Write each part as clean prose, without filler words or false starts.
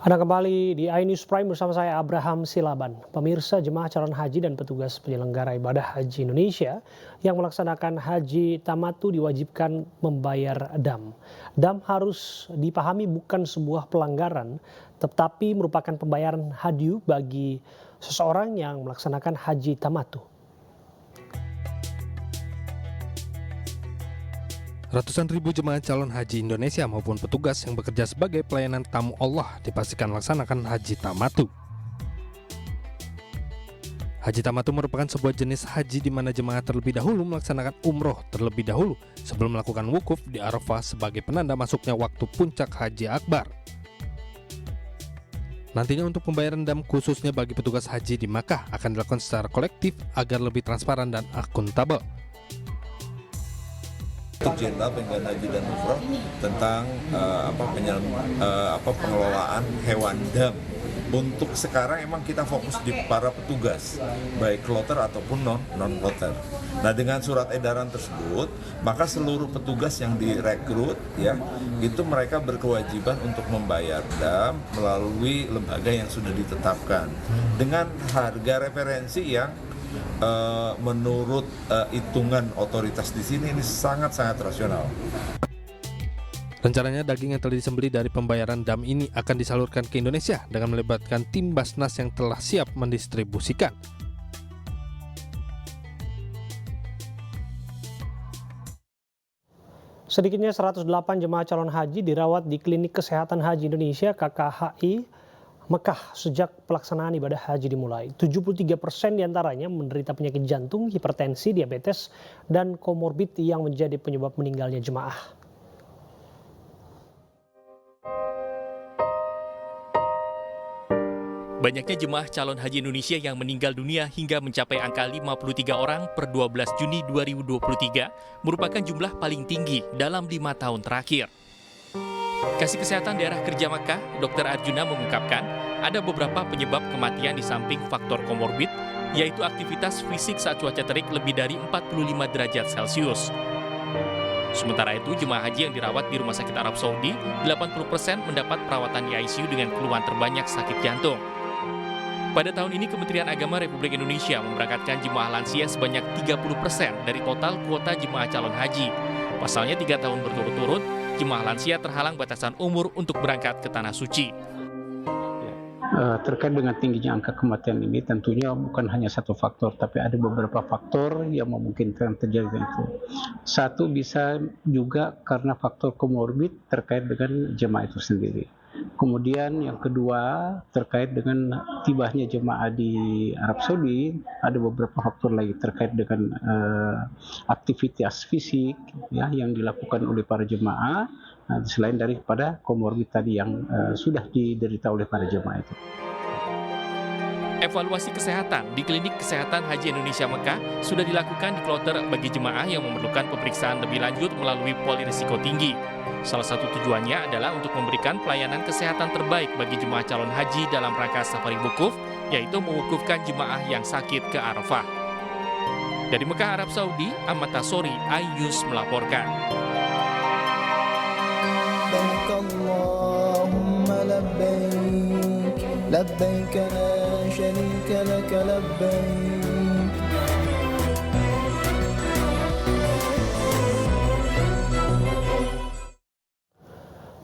Anda kembali di iNews Prime bersama saya Abraham Silaban. Pemirsa jemaah calon haji dan petugas penyelenggara ibadah haji Indonesia yang melaksanakan haji tamatu diwajibkan membayar dam. Dam harus dipahami bukan sebuah pelanggaran, tetapi merupakan pembayaran hadyu bagi seseorang yang melaksanakan haji tamatu. Ratusan ribu jemaah calon haji Indonesia maupun petugas yang bekerja sebagai pelayanan tamu Allah dipastikan melaksanakan haji tamatu. Haji tamatu merupakan sebuah jenis haji di mana jemaah terlebih dahulu melaksanakan umroh terlebih dahulu sebelum melakukan wukuf di Arafah sebagai penanda masuknya waktu puncak haji akbar. Nantinya untuk pembayaran dam khususnya bagi petugas haji di Makkah akan dilakukan secara kolektif agar lebih transparan dan akuntabel. Jenderal Pengelolaan Haji dan Umroh tentang pengelolaan hewan dam. Untuk sekarang emang kita fokus di para petugas, baik kloter ataupun non-kloter. Nah, dengan surat edaran tersebut, maka seluruh petugas yang direkrut itu mereka berkewajiban untuk membayar dam melalui lembaga yang sudah ditetapkan dengan harga referensi yang menurut hitungan otoritas di sini ini sangat-sangat rasional. Rencananya daging yang telah disembelih dari pembayaran dam ini akan disalurkan ke Indonesia dengan melibatkan tim Basnas yang telah siap mendistribusikan. Sedikitnya 108 jemaah calon haji dirawat di Klinik Kesehatan Haji Indonesia KKHI Mekah sejak pelaksanaan ibadah haji dimulai. 73% diantaranya menderita penyakit jantung, hipertensi, diabetes, dan komorbid yang menjadi penyebab meninggalnya jemaah. Banyaknya jemaah calon haji Indonesia yang meninggal dunia hingga mencapai angka 53 orang per 12 Juni 2023 merupakan jumlah paling tinggi dalam 5 tahun terakhir. Kasih Kesehatan Daerah Kerja Makkah, Dr. Arjuna mengungkapkan ada beberapa penyebab kematian di samping faktor komorbid, yaitu aktivitas fisik saat cuaca terik lebih dari 45 derajat Celcius. Sementara itu, jemaah haji yang dirawat di Rumah Sakit Arab Saudi, 80% mendapat perawatan di ICU dengan keluhan terbanyak sakit jantung. Pada tahun ini, Kementerian Agama Republik Indonesia memberangkatkan jemaah lansia sebanyak 30% dari total kuota jemaah calon haji. Pasalnya 3 tahun berturut-turut, jemaah lansia terhalang batasan umur untuk berangkat ke Tanah Suci. Terkait dengan tingginya angka kematian ini tentunya bukan hanya satu faktor, tapi ada beberapa faktor yang memungkinkan terjadi itu. Satu bisa juga karena faktor komorbid terkait dengan jemaah itu sendiri. Kemudian yang kedua terkait dengan tibanya jemaah di Arab Saudi, ada beberapa faktor lagi terkait dengan aktivitas fisik yang dilakukan oleh para jemaah, selain daripada komorbid tadi yang sudah diderita oleh para jemaah itu. Evaluasi kesehatan di Klinik Kesehatan Haji Indonesia Mekah sudah dilakukan di kloter bagi jemaah yang memerlukan pemeriksaan lebih lanjut melalui polirisiko tinggi. Salah satu tujuannya adalah untuk memberikan pelayanan kesehatan terbaik bagi jemaah calon haji dalam rangka safari wukuf, yaitu mewukufkan jemaah yang sakit ke Arafah. Dari Mekah, Arab Saudi, Ahmad Tasori, iNews melaporkan. لبيك لا شريك لك لبيك.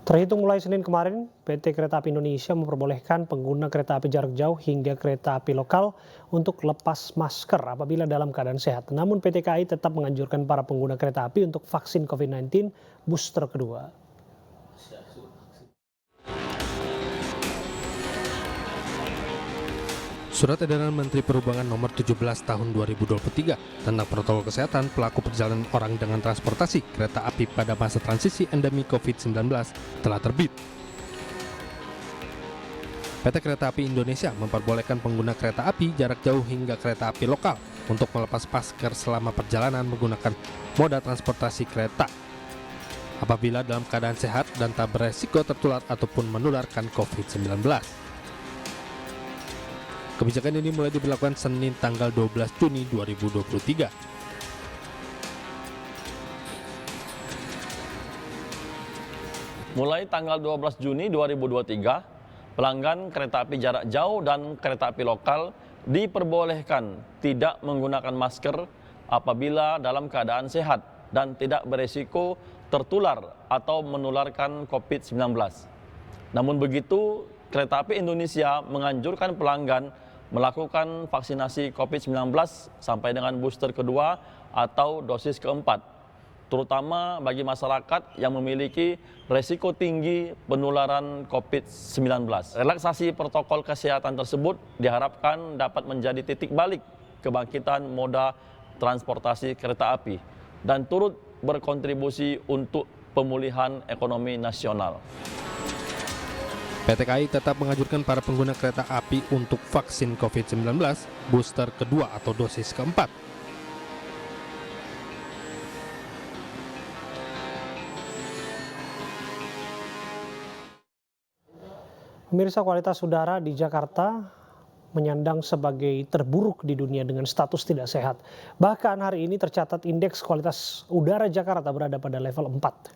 Terhitung mulai Senin kemarin, PT Kereta Api Indonesia memperbolehkan pengguna kereta api jarak jauh hingga kereta api lokal untuk lepas masker apabila dalam keadaan sehat. Namun PT KAI tetap menganjurkan para pengguna kereta api untuk vaksin COVID-19 booster kedua. Surat edaran Menteri Perhubungan nomor 17 tahun 2023 tentang protokol kesehatan pelaku perjalanan orang dengan transportasi kereta api pada masa transisi endemi COVID-19 telah terbit. PT Kereta Api Indonesia memperbolehkan pengguna kereta api jarak jauh hingga kereta api lokal untuk melepas masker selama perjalanan menggunakan moda transportasi kereta apabila dalam keadaan sehat dan tak beresiko tertular ataupun menularkan COVID-19. Kebijakan ini mulai diberlakukan Senin tanggal 12 Juni 2023. Mulai tanggal 12 Juni 2023, pelanggan kereta api jarak jauh dan kereta api lokal diperbolehkan tidak menggunakan masker apabila dalam keadaan sehat dan tidak beresiko tertular atau menularkan COVID-19. Namun begitu, Kereta Api Indonesia menganjurkan pelanggan melakukan vaksinasi COVID-19 sampai dengan booster kedua atau dosis keempat, terutama bagi masyarakat yang memiliki resiko tinggi penularan COVID-19. Relaksasi protokol kesehatan tersebut diharapkan dapat menjadi titik balik kebangkitan moda transportasi kereta api dan turut berkontribusi untuk pemulihan ekonomi nasional. PT KAI tetap menganjurkan para pengguna kereta api untuk vaksin COVID-19 booster kedua atau dosis keempat. Pemirsa, kualitas udara di Jakarta menyandang sebagai terburuk di dunia dengan status tidak sehat. Bahkan hari ini tercatat indeks kualitas udara Jakarta berada pada level 4.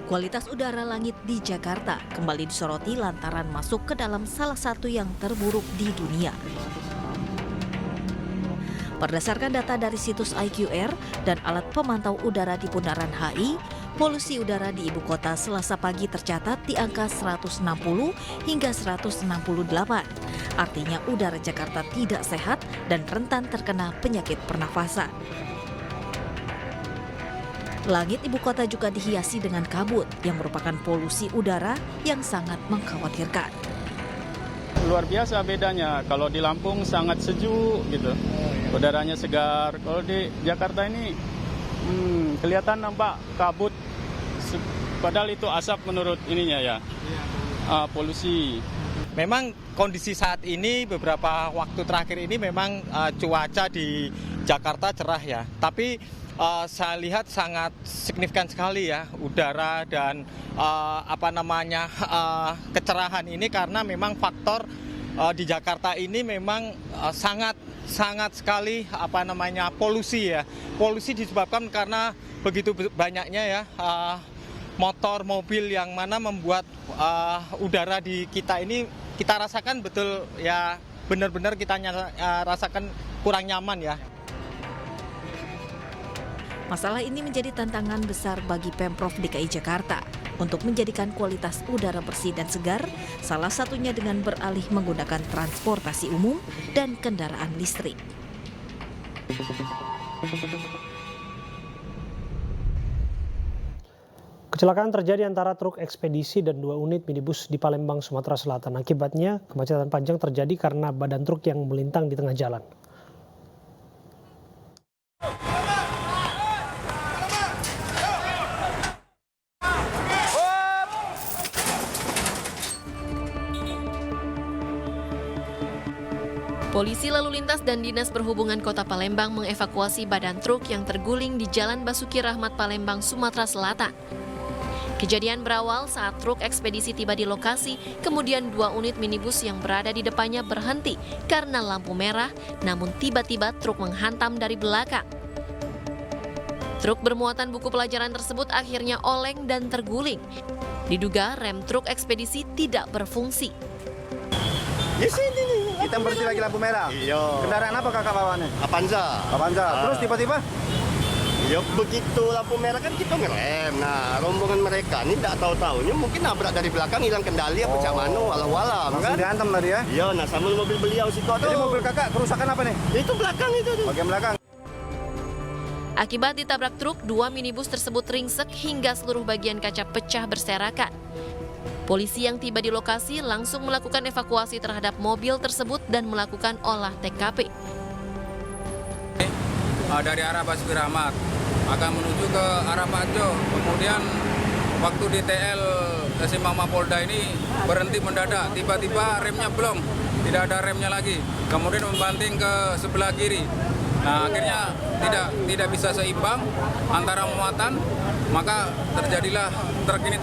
Kualitas udara langit di Jakarta kembali disoroti lantaran masuk ke dalam salah satu yang terburuk di dunia. Berdasarkan data dari situs IQR dan alat pemantau udara di Bundaran HI, polusi udara di ibu kota Selasa pagi tercatat di angka 160 hingga 168. Artinya udara Jakarta tidak sehat dan rentan terkena penyakit pernafasan. Langit ibu kota juga dihiasi dengan kabut yang merupakan polusi udara yang sangat mengkhawatirkan. Luar biasa bedanya, kalau di Lampung sangat sejuk gitu, udaranya segar. Kalau di Jakarta ini kelihatan nampak kabut, padahal itu asap menurut ininya ya, polusi. Memang kondisi saat ini beberapa waktu terakhir ini memang cuaca di Jakarta cerah ya, tapi saya lihat sangat signifikan sekali ya udara dan kecerahan ini karena memang faktor di Jakarta ini memang sangat sekali polusi ya. Polusi disebabkan karena begitu banyaknya ya motor, mobil yang mana membuat udara di kita ini kita rasakan betul ya, benar-benar kita rasakan kurang nyaman ya. Masalah ini menjadi tantangan besar bagi Pemprov DKI Jakarta untuk menjadikan kualitas udara bersih dan segar, salah satunya dengan beralih menggunakan transportasi umum dan kendaraan listrik. Kecelakaan terjadi antara truk ekspedisi dan 2 unit minibus di Palembang, Sumatera Selatan. Akibatnya, kemacetan panjang terjadi karena badan truk yang melintang di tengah jalan. Polisi Lalu Lintas dan Dinas Perhubungan Kota Palembang mengevakuasi badan truk yang terguling di Jalan Basuki Rahmat, Palembang, Sumatera Selatan. Kejadian berawal saat truk ekspedisi tiba di lokasi, kemudian 2 unit minibus yang berada di depannya berhenti karena lampu merah, namun tiba-tiba truk menghantam dari belakang. Truk bermuatan buku pelajaran tersebut akhirnya oleng dan terguling. Diduga rem truk ekspedisi tidak berfungsi. Di sini nih, kita berhenti lagi lampu merah. Iya. Kendaraan apa kakak bawaannya? Avanza. Terus tiba-tiba? Ya begitu lampu merah kan kita ngerem. Nah rombongan mereka ini tidak tahu-tahunya mungkin nabrak dari belakang, hilang kendali apa cak mano, walau-walau kan? Dihantam tadi ya? Iya, nah sama mobil beliau situ. Jadi mobil kakak kerusakan apa nih? Itu belakang itu tuh. Bagian belakang. Akibat ditabrak truk, 2 minibus tersebut ringsek hingga seluruh bagian kaca pecah berserakan. Polisi yang tiba di lokasi langsung melakukan evakuasi terhadap mobil tersebut dan melakukan olah TKP. Dari arah Basuki Rahmat akan menuju ke arah Pajo. Kemudian waktu di TL Simpang Mapolda ini berhenti mendadak. Tiba-tiba remnya blong, tidak ada remnya lagi. Kemudian membanting ke sebelah kiri. Nah akhirnya tidak bisa seimbang antara muatan, maka terjadilah truk ini.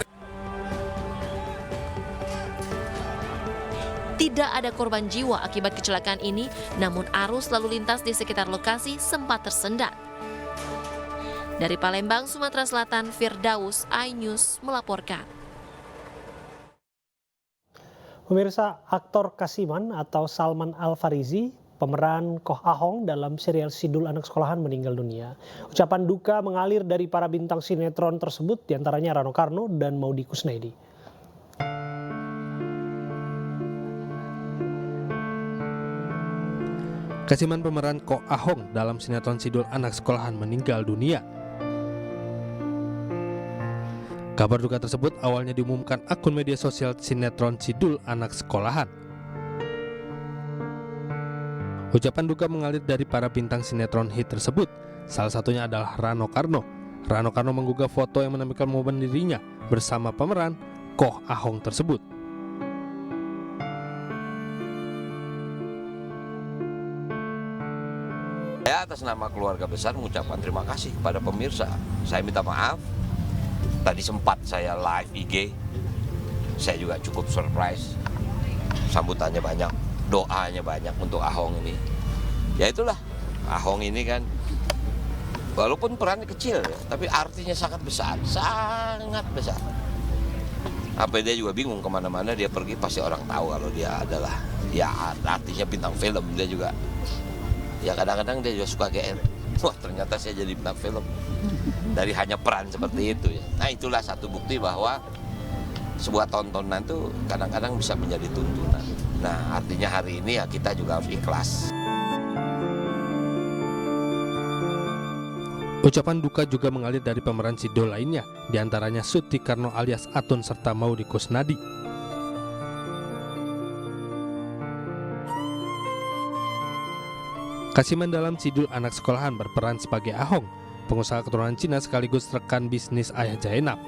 Tidak ada korban jiwa akibat kecelakaan ini, namun arus lalu lintas di sekitar lokasi sempat tersendat. Dari Palembang, Sumatera Selatan, Firdaus, iNews melaporkan. Pemirsa, aktor Kasiman atau Salman Al-Farizi, pemeran Koh Ahong dalam serial Sidul Anak Sekolahan meninggal dunia. Ucapan duka mengalir dari para bintang sinetron tersebut, diantaranya Rano Karno dan Maudy Kusnaidi. Kasiman pemeran Koh Ahong dalam sinetron Sidul Anak Sekolahan meninggal dunia. Kabar duka tersebut awalnya diumumkan akun media sosial sinetron Sidul Anak Sekolahan. Ucapan duka mengalir dari para bintang sinetron hit tersebut. Salah satunya adalah Rano Karno. Rano Karno menggugah foto yang menampilkan momen dirinya bersama pemeran Koh Ahong tersebut. Saya atas nama keluarga besar mengucapkan terima kasih kepada pemirsa. Saya minta maaf. Tadi sempat saya live IG, saya juga cukup surprise. Sambutannya banyak, doanya banyak untuk Ahong ini. Ya itulah, Ahong ini kan, walaupun perannya kecil ya, tapi artinya sangat besar, sangat besar. Apa dia juga bingung kemana-mana dia pergi pasti orang tahu kalau dia adalah, ya artinya bintang film. Dia juga, ya kadang-kadang dia juga suka GR. Wah ternyata saya jadi bintang film dari hanya peran seperti itu ya. Nah itulah satu bukti bahwa sebuah tontonan itu kadang-kadang bisa menjadi tuntunan. Nah artinya hari ini ya kita juga harus ikhlas. Ucapan duka juga mengalir dari pemeran Sidul lainnya, diantaranya Suti Karno alias Atun serta Maudy Kusnaidi. Kasiman dalam Sidul Anak Sekolahan berperan sebagai Ahong, pengusaha keturunan Cina sekaligus rekan bisnis ayah Zainab.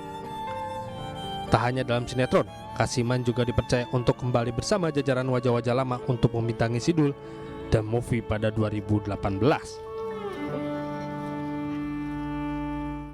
Tak hanya dalam sinetron, Kasiman juga dipercaya untuk kembali bersama jajaran wajah-wajah lama untuk membintangi Sidul The Movie pada 2018.